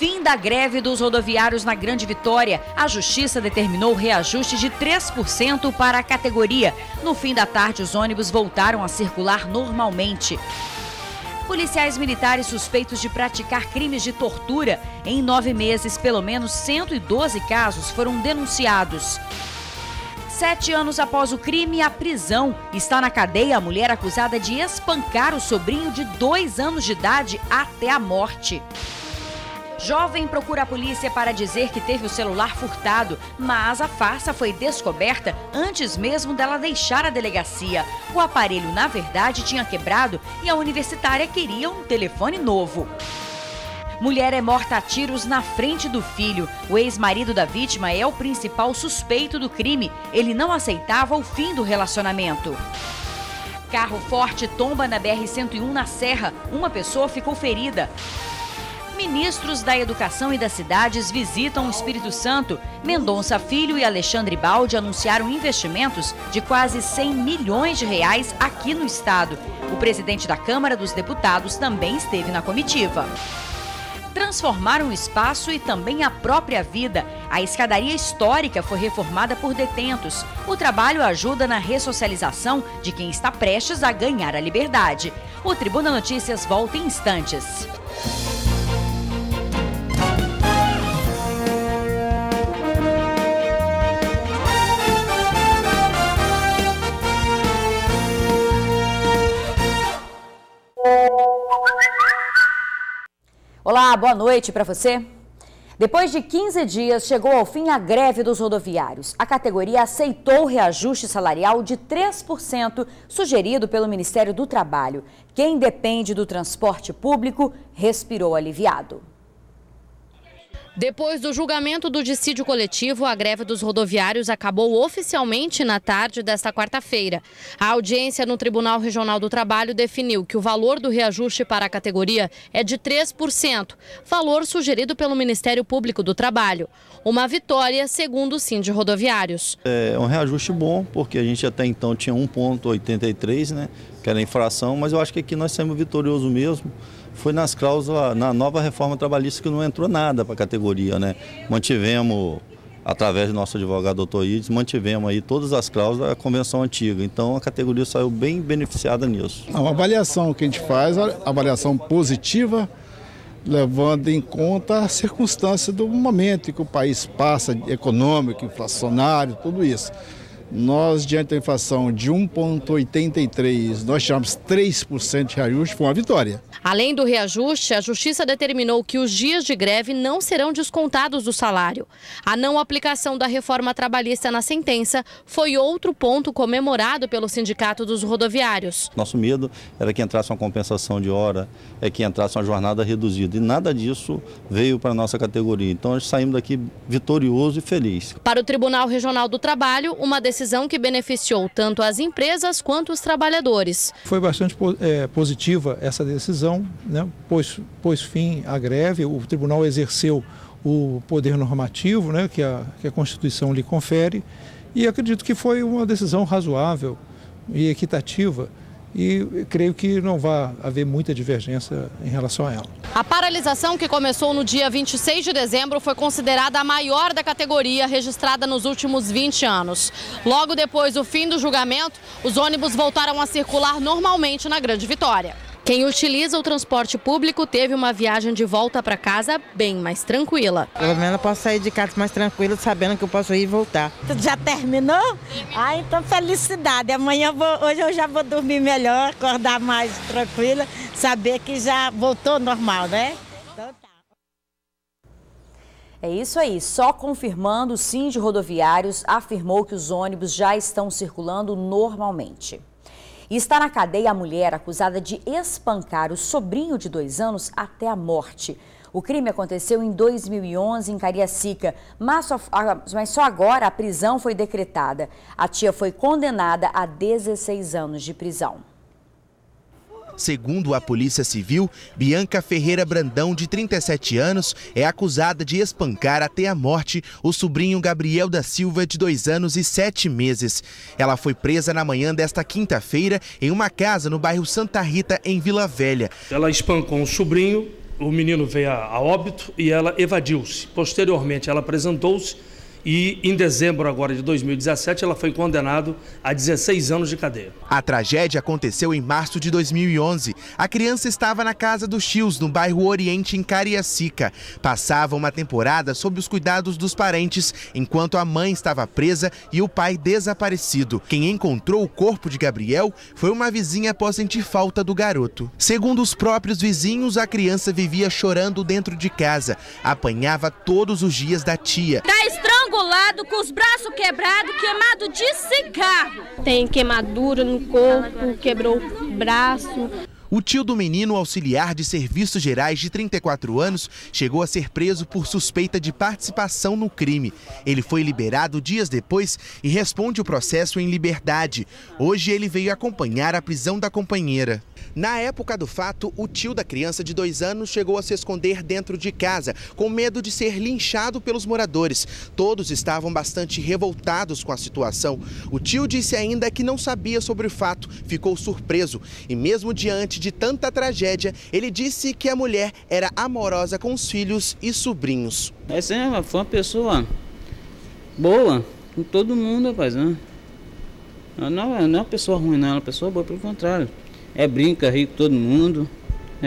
Fim da greve dos rodoviários na Grande Vitória. A Justiça determinou reajuste de 3% para a categoria. No fim da tarde, os ônibus voltaram a circular normalmente. Policiais militares suspeitos de praticar crimes de tortura. Em 9 meses, pelo menos 112 casos foram denunciados. 7 anos após o crime, a prisão. Está na cadeia a mulher acusada de espancar o sobrinho de 2 anos de idade até a morte. Jovem procura a polícia para dizer que teve o celular furtado, mas a farsa foi descoberta antes mesmo dela deixar a delegacia. O aparelho, na verdade, tinha quebrado e a universitária queria um telefone novo. Mulher é morta a tiros na frente do filho. O ex-marido da vítima é o principal suspeito do crime. Ele não aceitava o fim do relacionamento. Carro forte tomba na BR-101 na Serra. Uma pessoa ficou ferida. Ministros da Educação e das Cidades visitam o Espírito Santo. Mendonça Filho e Alexandre Baldi anunciaram investimentos de quase 100 milhões de reais aqui no estado. O presidente da Câmara dos Deputados também esteve na comitiva. Transformaram o espaço e também a própria vida. A escadaria histórica foi reformada por detentos. O trabalho ajuda na ressocialização de quem está prestes a ganhar a liberdade. O Tribuna Notícias volta em instantes. Olá, boa noite para você. Depois de 15 dias, chegou ao fim a greve dos rodoviários. A categoria aceitou o reajuste salarial de 3% sugerido pelo Ministério do Trabalho. Quem depende do transporte público respirou aliviado. Depois do julgamento do dissídio coletivo, a greve dos rodoviários acabou oficialmente na tarde desta quarta-feira. A audiência no Tribunal Regional do Trabalho definiu que o valor do reajuste para a categoria é de 3%, valor sugerido pelo Ministério Público do Trabalho. Uma vitória, segundo o Sindicato Rodoviários. É um reajuste bom, porque a gente até então tinha 1,83, né, que era a inflação, mas eu acho que aqui nós saímos vitoriosos mesmo. Foi nas cláusulas, na nova reforma trabalhista que não entrou nada para a categoria, né? Mantivemos, através do nosso advogado doutor Ides, mantivemos aí todas as cláusulas da convenção antiga. Então a categoria saiu bem beneficiada nisso. A avaliação que a gente faz, a avaliação positiva, levando em conta a circunstância do momento em que o país passa, econômico, inflacionário, tudo isso. Nós, diante da inflação de 1,83, nós tivemos 3% de reajuste, foi uma vitória. Além do reajuste, a Justiça determinou que os dias de greve não serão descontados do salário. A não aplicação da reforma trabalhista na sentença foi outro ponto comemorado pelo Sindicato dos Rodoviários. Nosso medo era que entrasse uma compensação de hora, que entrasse uma jornada reduzida. E nada disso veio para a nossa categoria. Então, nós saímos daqui vitorioso e feliz. Para o Tribunal Regional do Trabalho, uma decisão que beneficiou tanto as empresas quanto os trabalhadores. Foi bastante positiva essa decisão, né? Pôs fim à greve, o tribunal exerceu o poder normativo, né, que a Constituição lhe confere, e acredito que foi uma decisão razoável e equitativa. E creio que não vai haver muita divergência em relação a ela. A paralisação, que começou no dia 26 de dezembro, foi considerada a maior da categoria registrada nos últimos 20 anos. Logo depois do fim do julgamento, os ônibus voltaram a circular normalmente na Grande Vitória. Quem utiliza o transporte público teve uma viagem de volta para casa bem mais tranquila. Pelo menos eu posso sair de casa mais tranquila, sabendo que eu posso ir e voltar. Já terminou? Ah, então felicidade. Amanhã hoje eu já vou dormir melhor, acordar mais tranquila, saber que já voltou normal, né? Então tá. É isso aí, só confirmando, o Sindicato Rodoviários afirmou que os ônibus já estão circulando normalmente. E está na cadeia a mulher acusada de espancar o sobrinho de 2 anos até a morte. O crime aconteceu em 2011 em Cariacica, mas só agora a prisão foi decretada. A tia foi condenada a 16 anos de prisão. Segundo a Polícia Civil, Bianca Ferreira Brandão, de 37 anos, é acusada de espancar até a morte o sobrinho Gabriel da Silva, de 2 anos e 7 meses. Ela foi presa na manhã desta quinta-feira em uma casa no bairro Santa Rita, em Vila Velha. Ela espancou um sobrinho o menino veio a óbito e ela evadiu-se. Posteriormente, ela apresentou-se e em dezembro agora de 2017 ela foi condenada a 16 anos de cadeia. A tragédia aconteceu em março de 2011. A criança estava na casa dos tios, no bairro Oriente, em Cariacica. Passava uma temporada sob os cuidados dos parentes, enquanto a mãe estava presa e o pai desaparecido. Quem encontrou o corpo de Gabriel foi uma vizinha após sentir falta do garoto. Segundo os próprios vizinhos, a criança vivia chorando dentro de casa. Apanhava todos os dias da tia. Tá estrangulado, com os braços quebrados, queimado de cigarro. Tem queimadura no corpo, quebrou o braço. O tio do menino, auxiliar de serviços gerais de 34 anos, chegou a ser preso por suspeita de participação no crime. Ele foi liberado dias depois e responde o processo em liberdade. Hoje ele veio acompanhar a prisão da companheira. Na época do fato, o tio da criança de 2 anos chegou a se esconder dentro de casa, com medo de ser linchado pelos moradores. Todos estavam bastante revoltados com a situação. O tio disse ainda que não sabia sobre o fato, ficou surpreso. E mesmo diante de tanta tragédia, ele disse que a mulher era amorosa com os filhos e sobrinhos. Essa foi uma pessoa boa com todo mundo, rapaz. Né? Não é uma pessoa ruim, não, é uma pessoa boa, pelo contrário. Brinca, ri com todo mundo,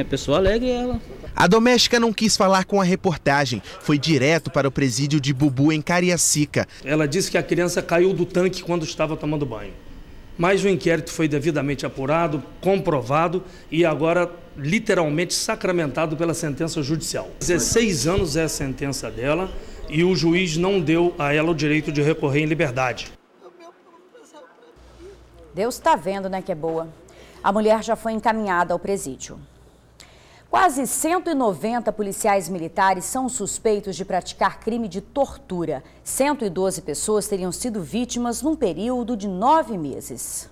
pessoa alegre ela. A doméstica não quis falar com a reportagem, foi direto para o presídio de Bubu, em Cariacica. Ela disse que a criança caiu do tanque quando estava tomando banho. Mas o inquérito foi devidamente apurado, comprovado e agora literalmente sacramentado pela sentença judicial. 16 anos é a sentença dela e o juiz não deu a ela o direito de recorrer em liberdade. Deus está vendo, né, que é boa. A mulher já foi encaminhada ao presídio. Quase 190 policiais militares são suspeitos de praticar crime de tortura. 112 pessoas teriam sido vítimas num período de 9 meses.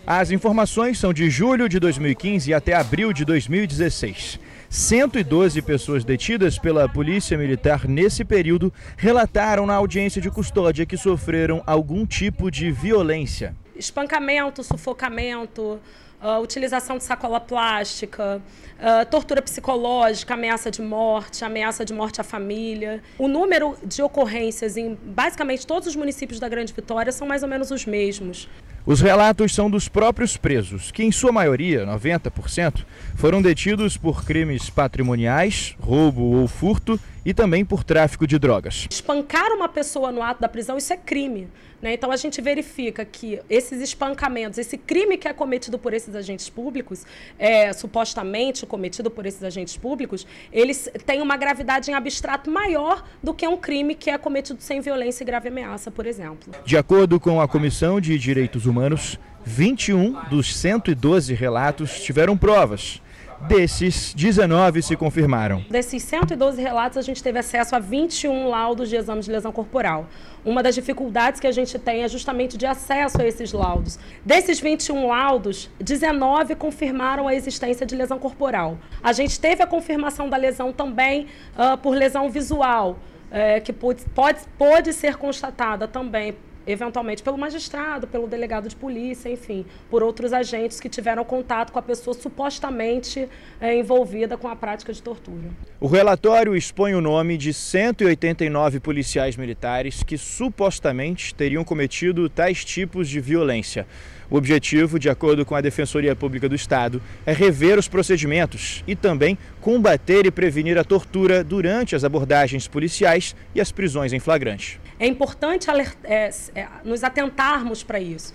As informações são de julho de 2015 até abril de 2016. 112 pessoas detidas pela Polícia Militar nesse período relataram na audiência de custódia que sofreram algum tipo de violência. Espancamento, sufocamento, utilização de sacola plástica, tortura psicológica, ameaça de morte à família. O número de ocorrências em basicamente todos os municípios da Grande Vitória são mais ou menos os mesmos. Os relatos são dos próprios presos, que em sua maioria, 90%, foram detidos por crimes patrimoniais, roubo ou furto e também por tráfico de drogas. Espancar uma pessoa no ato da prisão, isso é crime, né? Então a gente verifica que esses espancamentos, esse crime que é cometido por esses agentes públicos, supostamente cometido por esses agentes públicos, eles têm uma gravidade em abstrato maior do que um crime que é cometido sem violência e grave ameaça, por exemplo. De acordo com a Comissão de Direitos Humanos, 21 dos 112 relatos tiveram provas. Desses, 19 se confirmaram. Desses 112 relatos, a gente teve acesso a 21 laudos de exame de lesão corporal. Uma das dificuldades que a gente tem é justamente de acesso a esses laudos. Desses 21 laudos, 19 confirmaram a existência de lesão corporal. A gente teve a confirmação da lesão também por lesão visual, que pode ser constatada também eventualmente pelo magistrado, pelo delegado de polícia, enfim, por outros agentes que tiveram contato com a pessoa supostamente envolvida com a prática de tortura. O relatório expõe o nome de 189 policiais militares que supostamente teriam cometido tais tipos de violência. O objetivo, de acordo com a Defensoria Pública do Estado, é rever os procedimentos e também combater e prevenir a tortura durante as abordagens policiais e as prisões em flagrante. É importante nos atentarmos para isso.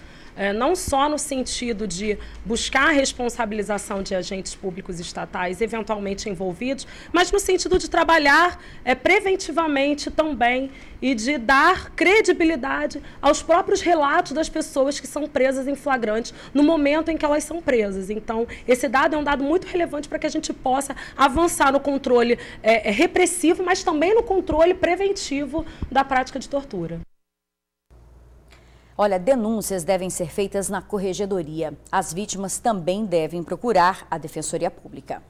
Não só no sentido de buscar a responsabilização de agentes públicos estatais eventualmente envolvidos, mas no sentido de trabalhar preventivamente também e de dar credibilidade aos próprios relatos das pessoas que são presas em flagrante no momento em que elas são presas. Então, esse dado é um dado muito relevante para que a gente possa avançar no controle repressivo, mas também no controle preventivo da prática de tortura. Olha, denúncias devem ser feitas na corregedoria. As vítimas também devem procurar a Defensoria Pública.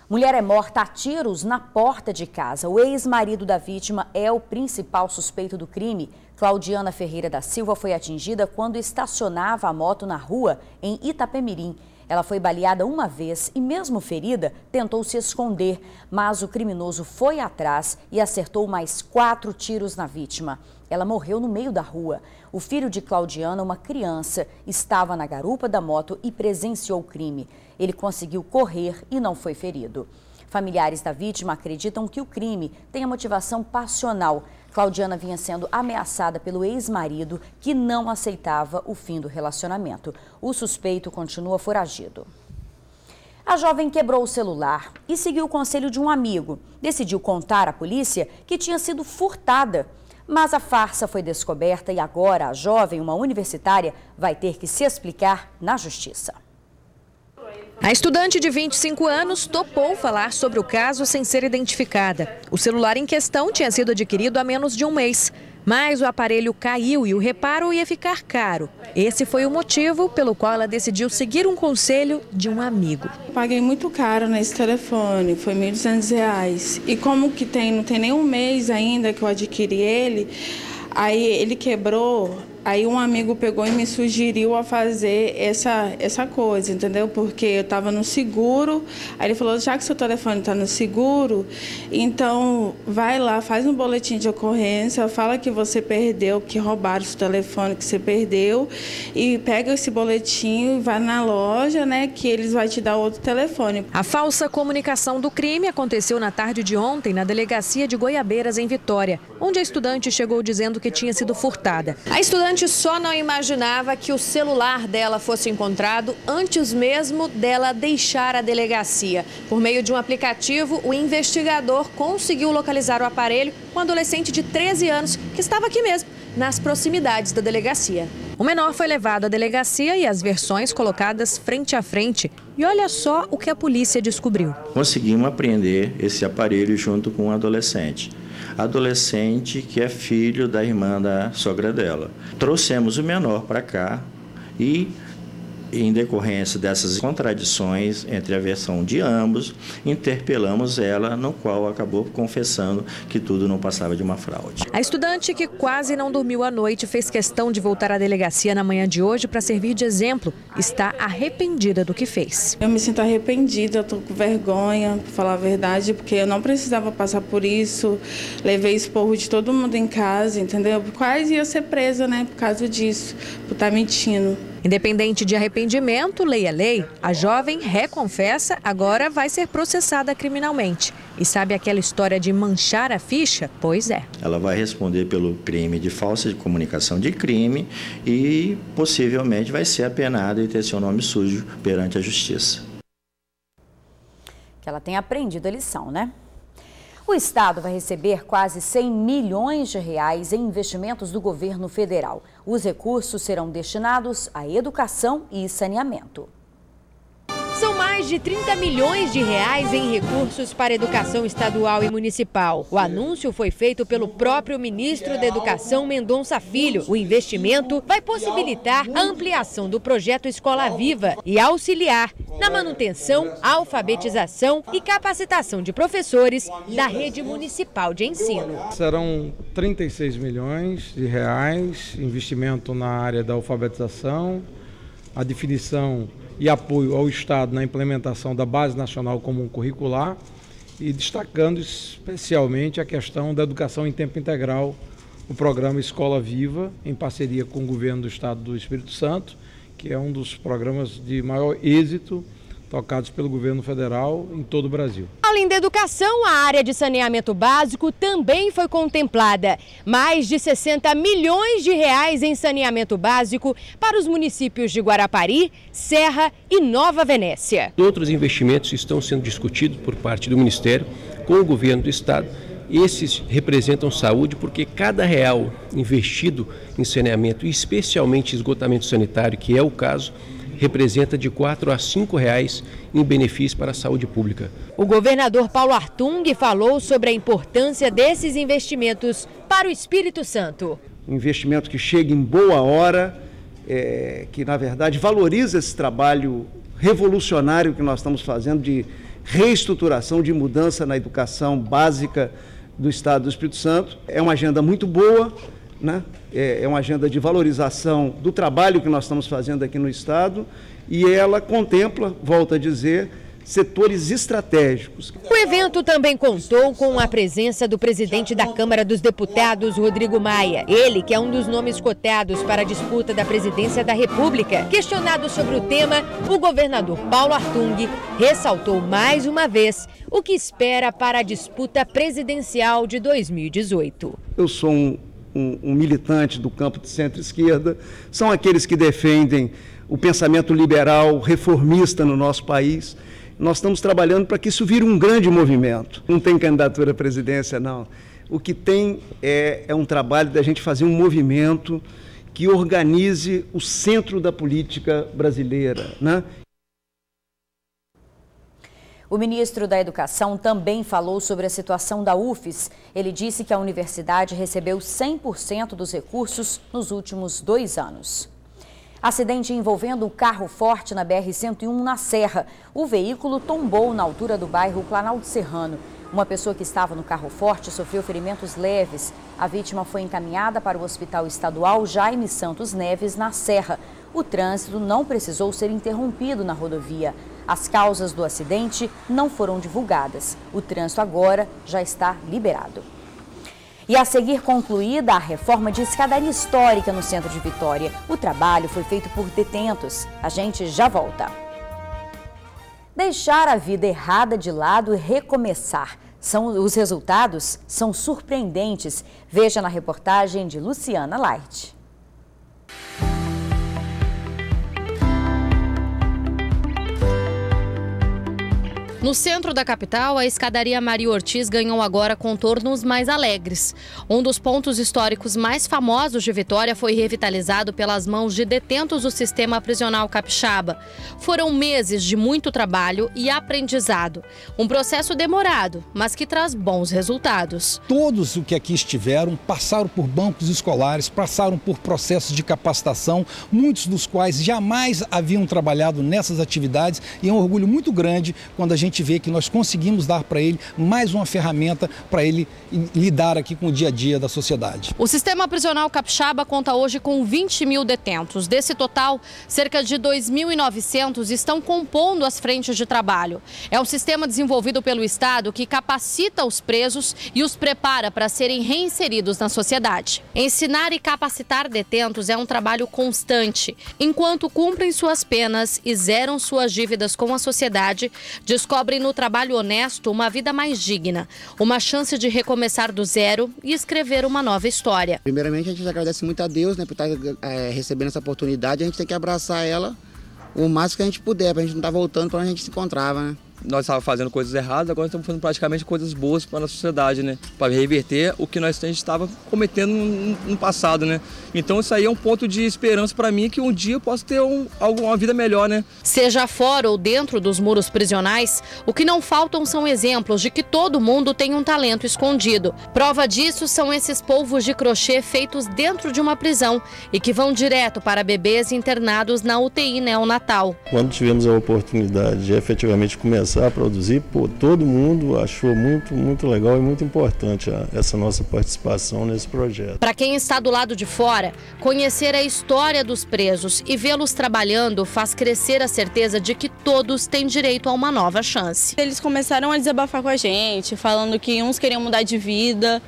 Mulher é morta a tiros na porta de casa. O ex-marido da vítima é o principal suspeito do crime. Claudiana Ferreira da Silva foi atingida quando estacionava a moto na rua em Itapemirim. Ela foi baleada uma vez e, mesmo ferida, tentou se esconder, mas o criminoso foi atrás e acertou mais 4 tiros na vítima. Ela morreu no meio da rua. O filho de Claudiana, uma criança, estava na garupa da moto e presenciou o crime. Ele conseguiu correr e não foi ferido. Familiares da vítima acreditam que o crime tenha motivação passional. Claudiana vinha sendo ameaçada pelo ex-marido, que não aceitava o fim do relacionamento. O suspeito continua foragido. A jovem quebrou o celular e seguiu o conselho de um amigo. Decidiu contar à polícia que tinha sido furtada. Mas a farsa foi descoberta e agora a jovem, uma universitária, vai ter que se explicar na justiça. A estudante de 25 anos topou falar sobre o caso sem ser identificada. O celular em questão tinha sido adquirido há menos de um mês, mas o aparelho caiu e o reparo ia ficar caro. Esse foi o motivo pelo qual ela decidiu seguir um conselho de um amigo. Paguei muito caro nesse telefone, foi R$ 1.200. E como que não tem nem um mês ainda que eu adquiri ele, aí ele quebrou. Aí um amigo pegou e me sugeriu a fazer essa coisa, entendeu? Porque eu estava no seguro, aí ele falou, já que seu telefone está no seguro, então vai lá, faz um boletim de ocorrência, fala que você perdeu, que roubaram o seu telefone, que você perdeu, e pega esse boletim e vai na loja, né, que eles vão te dar outro telefone. A falsa comunicação do crime aconteceu na tarde de ontem na delegacia de Goiabeiras, em Vitória, onde a estudante chegou dizendo que tinha sido furtada. A estudante só não imaginava que o celular dela fosse encontrado antes mesmo dela deixar a delegacia. Por meio de um aplicativo, o investigador conseguiu localizar o aparelho com um adolescente de 13 anos que estava aqui mesmo, nas proximidades da delegacia. O menor foi levado à delegacia e as versões colocadas frente a frente. E olha só o que a polícia descobriu. Conseguimos apreender esse aparelho junto com um adolescente. Adolescente que é filho da irmã da sogra dela. Trouxemos o menor para cá e, em decorrência dessas contradições entre a versão de ambos, interpelamos ela, no qual acabou confessando que tudo não passava de uma fraude. A estudante, que quase não dormiu à noite, fez questão de voltar à delegacia na manhã de hoje para servir de exemplo. Está arrependida do que fez. Eu me sinto arrependida, eu estou com vergonha, para falar a verdade, porque eu não precisava passar por isso. Levei esporro de todo mundo em casa, entendeu? Quase ia ser presa, né, por causa disso, por estar mentindo. Independente de arrependimento, lei é lei. A jovem reconfessa, agora vai ser processada criminalmente. E sabe aquela história de manchar a ficha? Pois é. Ela vai responder pelo crime de falsa comunicação de crime e possivelmente vai ser apenada e ter seu nome sujo perante a justiça. Que ela tenha aprendido a lição, né? O Estado vai receber quase 100 milhões de reais em investimentos do governo federal. Os recursos serão destinados à educação e saneamento. São mais de 30 milhões de reais em recursos para a educação estadual e municipal. O anúncio foi feito pelo próprio ministro da Educação, Mendonça Filho. O investimento vai possibilitar a ampliação do projeto Escola Viva e auxiliar na manutenção, alfabetização e capacitação de professores da rede municipal de ensino. Serão 36 milhões de reais, investimento na área da alfabetização, a definição e apoio ao Estado na implementação da Base Nacional Comum Curricular e destacando especialmente a questão da educação em tempo integral, o programa Escola Viva, em parceria com o governo do Estado do Espírito Santo, que é um dos programas de maior êxito tocados pelo governo federal em todo o Brasil. Além da educação, a área de saneamento básico também foi contemplada. Mais de 60 milhões de reais em saneamento básico para os municípios de Guarapari, Serra e Nova Venécia. Outros investimentos estão sendo discutidos por parte do Ministério com o governo do Estado. Esses representam saúde porque cada real investido em saneamento, especialmente esgotamento sanitário, que é o caso, representa de R$ 4 a R$ 5 em benefício para a saúde pública. O governador Paulo Artung falou sobre a importância desses investimentos para o Espírito Santo. Um investimento que chega em boa hora, que na verdade valoriza esse trabalho revolucionário que nós estamos fazendo de reestruturação, de mudança na educação básica do Estado do Espírito Santo. É uma agenda muito boa, né? É uma agenda de valorização do trabalho que nós estamos fazendo aqui no Estado e ela contempla, volto a dizer, setores estratégicos. O evento também contou com a presença do presidente da Câmara dos Deputados, Rodrigo Maia. Ele, que é um dos nomes cotados para a disputa da presidência da República. Questionado sobre o tema, o governador Paulo Artung ressaltou mais uma vez o que espera para a disputa presidencial de 2018. Eu sou um militante do campo de centro-esquerda, são aqueles que defendem o pensamento liberal, reformista no nosso país. Nós estamos trabalhando para que isso vire um grande movimento. Não tem candidatura à presidência, não. O que tem é um trabalho da gente fazer um movimento que organize o centro da política brasileira, né? O ministro da Educação também falou sobre a situação da UFES. Ele disse que a universidade recebeu 100% dos recursos nos últimos 2 anos. Acidente envolvendo um carro forte na BR-101 na Serra. O veículo tombou na altura do bairro Planalto Serrano. Uma pessoa que estava no carro forte sofreu ferimentos leves. A vítima foi encaminhada para o Hospital Estadual Jaime Santos Neves, na Serra. O trânsito não precisou ser interrompido na rodovia. As causas do acidente não foram divulgadas. O trânsito agora já está liberado. E a seguir concluída a reforma de escadaria histórica no centro de Vitória. O trabalho foi feito por detentos. A gente já volta. Deixar a vida errada de lado e recomeçar. Os resultados são surpreendentes. Veja na reportagem de Luciana Light. No centro da capital, a escadaria Maria Ortiz ganhou agora contornos mais alegres. Um dos pontos históricos mais famosos de Vitória foi revitalizado pelas mãos de detentos do sistema prisional capixaba. Foram meses de muito trabalho e aprendizado. Um processo demorado, mas que traz bons resultados. Todos os que aqui estiveram passaram por bancos escolares, passaram por processos de capacitação, muitos dos quais jamais haviam trabalhado nessas atividades, e é um orgulho muito grande quando a gente vê que nós conseguimos dar para ele mais uma ferramenta para ele lidar aqui com o dia a dia da sociedade. O sistema prisional capixaba conta hoje com 20 mil detentos. Desse total, cerca de 2.900 estão compondo as frentes de trabalho. É um sistema desenvolvido pelo Estado que capacita os presos e os prepara para serem reinseridos na sociedade. Ensinar e capacitar detentos é um trabalho constante. Enquanto cumprem suas penas e zeram suas dívidas com a sociedade, descobrem no trabalho honesto uma vida mais digna, uma chance de recomeçar do zero e escrever uma nova história. Primeiramente, a gente agradece muito a Deus, por estar recebendo essa oportunidade. A gente tem que abraçar ela o máximo que a gente puder, para a gente não estar voltando para onde a gente se encontrava, né? Nós estávamos fazendo coisas erradas, agora estamos fazendo praticamente coisas boas para a nossa sociedade, né? Para reverter o que a gente estava cometendo no passado, né? Então isso aí é um ponto de esperança para mim, que um dia eu posso ter uma vida melhor, né? Seja fora ou dentro dos muros prisionais, o que não faltam são exemplos de que todo mundo tem um talento escondido. Prova disso são esses polvos de crochê feitos dentro de uma prisão e que vão direto para bebês internados na UTI neonatal. Quando tivemos a oportunidade de efetivamente começar a produzir, todo mundo achou muito legal e muito importante essa nossa participação nesse projeto. Para quem está do lado de fora, conhecer a história dos presos e vê-los trabalhando faz crescer a certeza de que todos têm direito a uma nova chance. Eles começaram a desabafar com a gente, falando que uns queriam mudar de vida,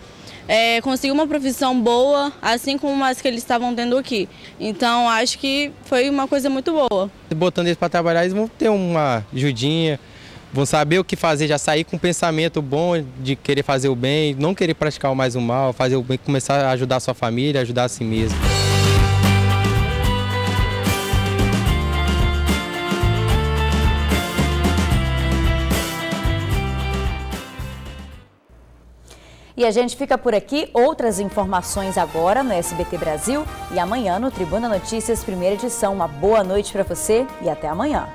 conseguir uma profissão boa, assim como as que eles estavam tendo aqui. Então, acho que foi uma coisa muito boa. Botando eles para trabalhar, eles vão ter uma ajudinha, vão saber o que fazer, já sair com um pensamento bom de querer fazer o bem, não querer praticar mais o mal, fazer o bem, começar a ajudar a sua família, ajudar a si mesmo. E a gente fica por aqui. Outras informações agora no SBT Brasil e amanhã no Tribuna Notícias, primeira edição. Uma boa noite para você e até amanhã.